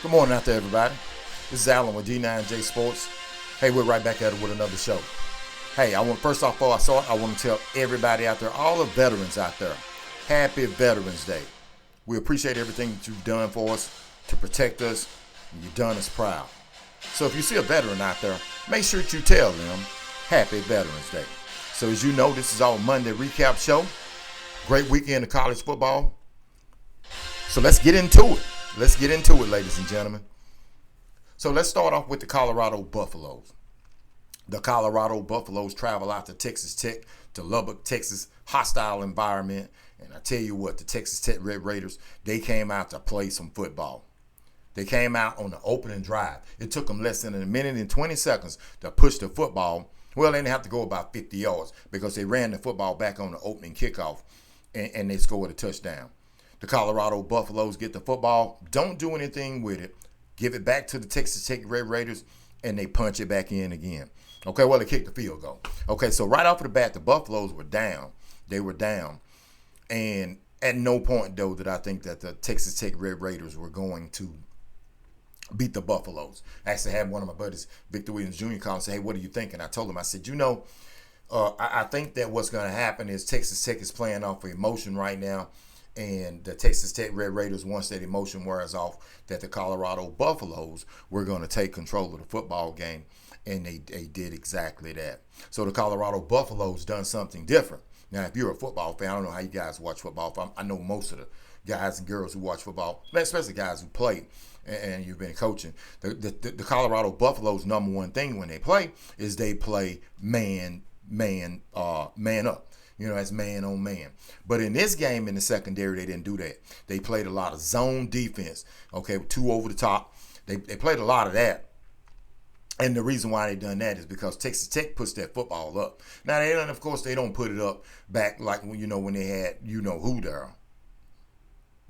Good morning out there, everybody. This is Alan with D9jsports. Hey, we're right back at it with another show. Hey, first off, before I start, I want to tell everybody out there, all the veterans out there, happy Veterans Day. We appreciate everything that you've done for us to protect us, and you've done us proud. So if you see a veteran out there, make sure that you tell them happy Veterans Day. So as you know, this is our Monday recap show. Great weekend of college football. So let's get into it. Let's get into it, ladies and gentlemen. So let's start off with the Colorado Buffaloes. The Colorado Buffaloes travel out to Texas Tech, to Lubbock, Texas, hostile environment. And I tell you what, the Texas Tech Red Raiders, they came out to play some football. They came out on the opening drive. It took them less than a minute and 20 seconds to push the football. Well, they didn't have to go about 50 yards because they ran the football back on the opening kickoff and they scored a touchdown. The Colorado Buffaloes get the football, don't do anything with it, give it back to the Texas Tech Red Raiders, and they punch it back in again. Okay, well, they kicked the field goal. Okay, so right off the bat, the Buffaloes were down. They were down. And at no point, though, did I think that the Texas Tech Red Raiders were going to beat the Buffaloes. I actually had one of my buddies, Victor Williams Jr., call and say, hey, what are you thinking? I told him, I said, I think that what's going to happen is Texas Tech is playing off of emotion right now. And the Texas Tech Red Raiders, once that emotion wears off, that the Colorado Buffaloes were going to take control of the football game. And they did exactly that. So the Colorado Buffaloes done something different. Now, if you're a football fan, I don't know how you guys watch football. I know most of the guys and girls who watch football, especially guys who play and you've been coaching. The Colorado Buffaloes' number one thing when they play is they play man up. As man on man. But in this game, in the secondary, they didn't do that. They played a lot of zone defense, okay, with two over the top. They played a lot of that. And the reason why they done that is because Texas Tech puts that football up. Now, of course, they don't put it up back like, when they had, who there.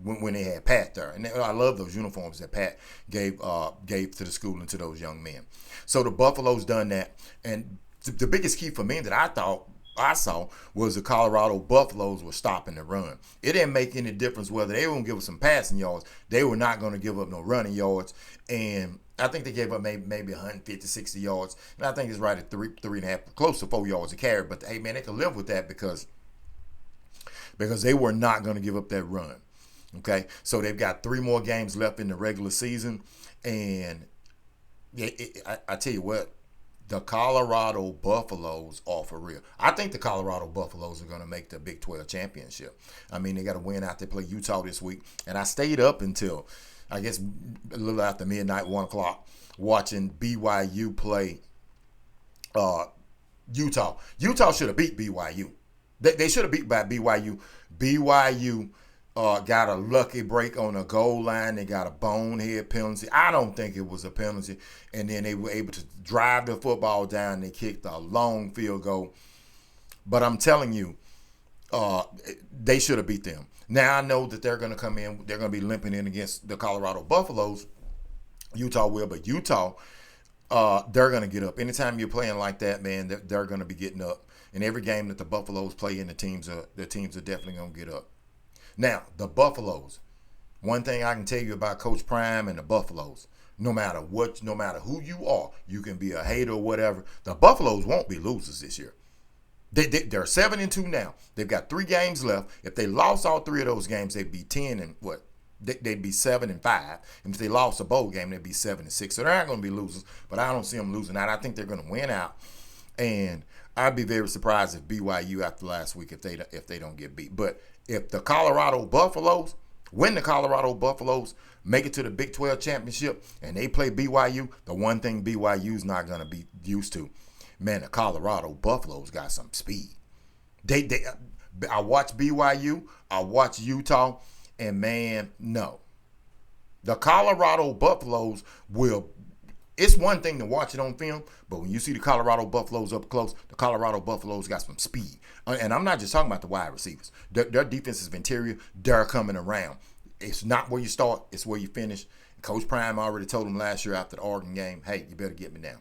When they had Pat there. And I love those uniforms that Pat gave to the school and to those young men. So the Buffaloes done that. And the biggest key for me that I saw was the Colorado Buffaloes were stopping the run. It didn't make any difference whether they were going to give us some passing yards. They were not going to give up no running yards. And I think they gave up maybe 150, 60 yards. And I think it's right at 3.5, close to 4 yards a carry. But, hey, man, they could live with that because they were not going to give up that run. Okay? So they've got 3 more games left in the regular season. And I tell you what. The Colorado Buffaloes are for real. I think the Colorado Buffaloes are going to make the Big 12 championship. I mean, they got to win out. They play Utah this week. And I stayed up until, I guess, a little after midnight, 1 o'clock, watching BYU play Utah. Utah should have beat BYU. They should have beat by BYU. BYU got a lucky break on a goal line. They got a bonehead penalty. I don't think it was a penalty. And then they were able to drive the football down. They kicked a long field goal. But I'm telling you, they should have beat them. Now I know that they're going to come in. They're going to be limping in against the Colorado Buffaloes. Utah will, but Utah, they're going to get up. Anytime you're playing like that, man, they're going to be getting up. And every game that the Buffaloes play in, the teams are definitely going to get up. Now, the Buffaloes. One thing I can tell you about Coach Prime and the Buffaloes, no matter who you are, you can be a hater or whatever, the Buffaloes won't be losers this year. They're 7-2 now. They've got 3 games left. If they lost all 3 of those games, they'd be 10 and what? They'd be 7-5. And if they lost a bowl game, they'd be 7-6. So they're not going to be losers, but I don't see them losing out. I think they're going to win out. And I'd be very surprised if BYU after last week if they don't get beat. But if the Colorado Buffaloes win, the Colorado Buffaloes make it to the Big 12 championship and they play BYU, the one thing BYU's not going to be used to, man, the Colorado Buffaloes got some speed. I watch BYU, I watch Utah, and man, no. The Colorado Buffaloes will. It's one thing to watch it on film, but when you see the Colorado Buffaloes up close, the Colorado Buffaloes got some speed. And I'm not just talking about the wide receivers. Their defensive interior, they're coming around. It's not where you start, it's where you finish. Coach Prime already told them last year after the Oregon game, hey, you better get me now.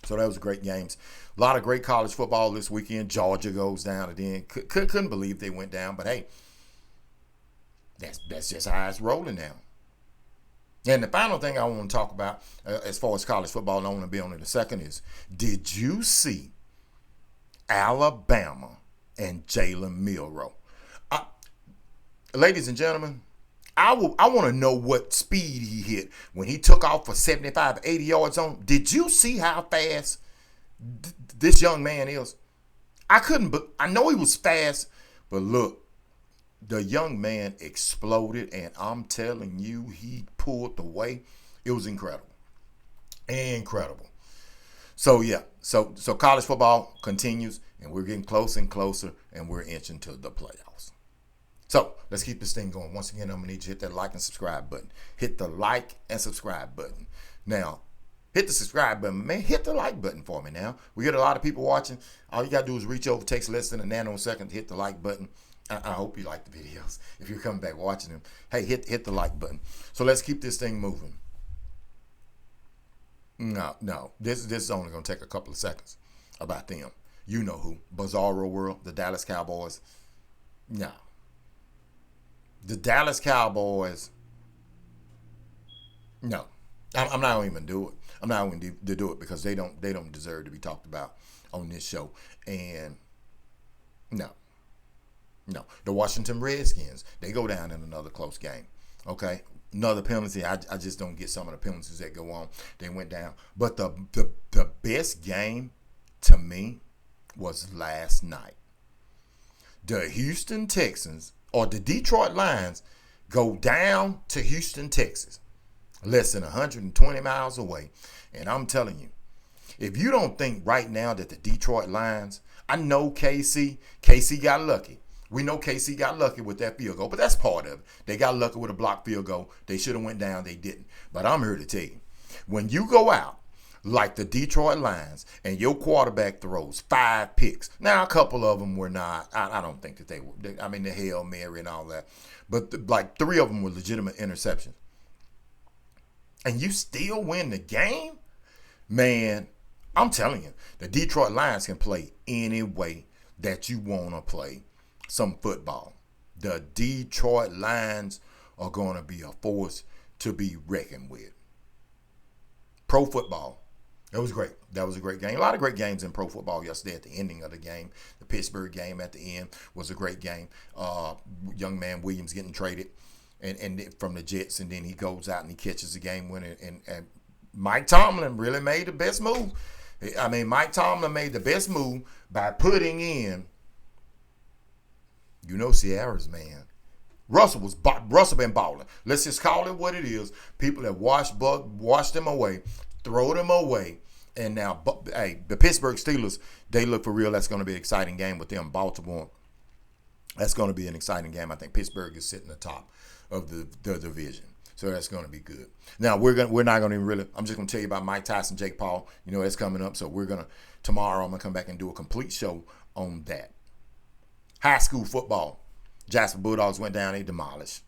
So that was great games. A lot of great college football this weekend. Georgia goes down and then couldn't believe they went down, but hey, that's just how it's rolling now. And the final thing I want to talk about as far as college football, and I want to be on it a second, is did you see Alabama and Jalen Milroe? Ladies and gentlemen, I want to know what speed he hit when he took off for 75, 80 yards on. Did you see how fast this young man is? I know he was fast, but look, the young man exploded, and I'm telling you, he pulled the way. It was incredible. Incredible. So yeah, so college football continues, and we're getting closer and closer, and we're inching to the playoffs. So let's keep this thing going. Once again, I'm gonna need you to hit that like and subscribe button. Hit the like and subscribe button. Now, hit the subscribe button, man. Hit the like button for me now. We get a lot of people watching. All you gotta do is reach over, takes less than a nanosecond to hit the like button. I hope you like the videos. If you're coming back watching them, hey, hit the like button. So let's keep this thing moving. No, this is only gonna take a couple of seconds about them. You know who? Bizarro World, the Dallas Cowboys. No. The Dallas Cowboys, no. I'm not even going to do it. I'm not going to do it because they don't deserve to be talked about on this show. And no. The Washington Redskins, they go down in another close game. Okay? Another penalty. I just don't get some of the penalties that go on. They went down. But the best game to me was last night. The Houston Texans or the Detroit Lions go down to Houston, Texas, less than 120 miles away. And I'm telling you, if you don't think right now that the Detroit Lions, I know KC got lucky. We know KC got lucky with that field goal, but that's part of it. They got lucky with a blocked field goal. They should have went down. They didn't. But I'm here to tell you, when you go out like the Detroit Lions and your quarterback throws 5 picks. Now, a couple of them were not. I don't think that they were. I mean, the Hail Mary and all that. But like 3 of them were legitimate interceptions. And you still win the game? Man, I'm telling you, the Detroit Lions can play any way that you want to play some football. The Detroit Lions are going to be a force to be reckoned with. Pro football. It was great. That was a great game. A lot of great games in pro football yesterday at the ending of the game. The Pittsburgh game at the end was a great game. Young man Williams getting traded and from the Jets, and then he goes out and he catches the game winner. And Mike Tomlin really made the best move. I mean, Mike Tomlin made the best move by putting in, Sierra's man. Russell been balling. Let's just call it what it is. People have washed him away, throw them away. And now, hey, the Pittsburgh Steelers, they look for real. That's going to be an exciting game with them. Baltimore, that's going to be an exciting game. I think Pittsburgh is sitting atop of the division. So that's going to be good. Now, we're not going to even really, I'm just going to tell you about Mike Tyson, Jake Paul. That's coming up. So tomorrow I'm going to come back and do a complete show on that. High school football. Jasper Bulldogs went down, they demolished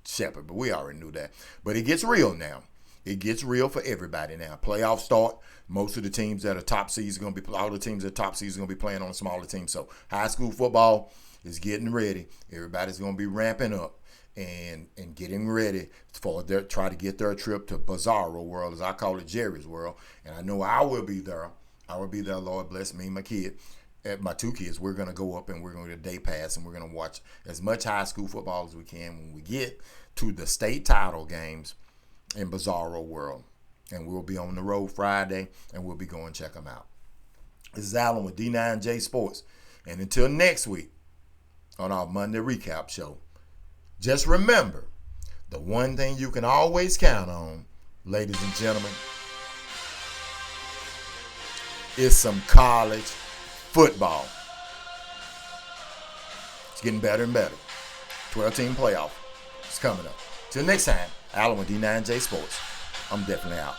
Shepherd, but we already knew that. But it gets real now. It gets real for everybody now. Playoffs start. Most of the teams that are top seeds are going to be, all the teams that are top seeds are going to be playing on a smaller team. So high school football is getting ready. Everybody's going to be ramping up and getting ready for try to get their trip to Bizarro World, as I call it, Jerry's World. And I know I will be there. I will be there. Lord bless me and my kid. My 2 kids, we're going to go up and we're going to get a day pass and we're going to watch as much high school football as we can when we get to the state title games in Bizarro World. And we'll be on the road Friday and we'll be going to check them out. This is Alan with D9jsports. And until next week on our Monday recap show, just remember, the one thing you can always count on, ladies and gentlemen, is some college football. It's getting better and better. 12-team playoff is coming up. Till next time, Alan with D9J Sports. I'm definitely out.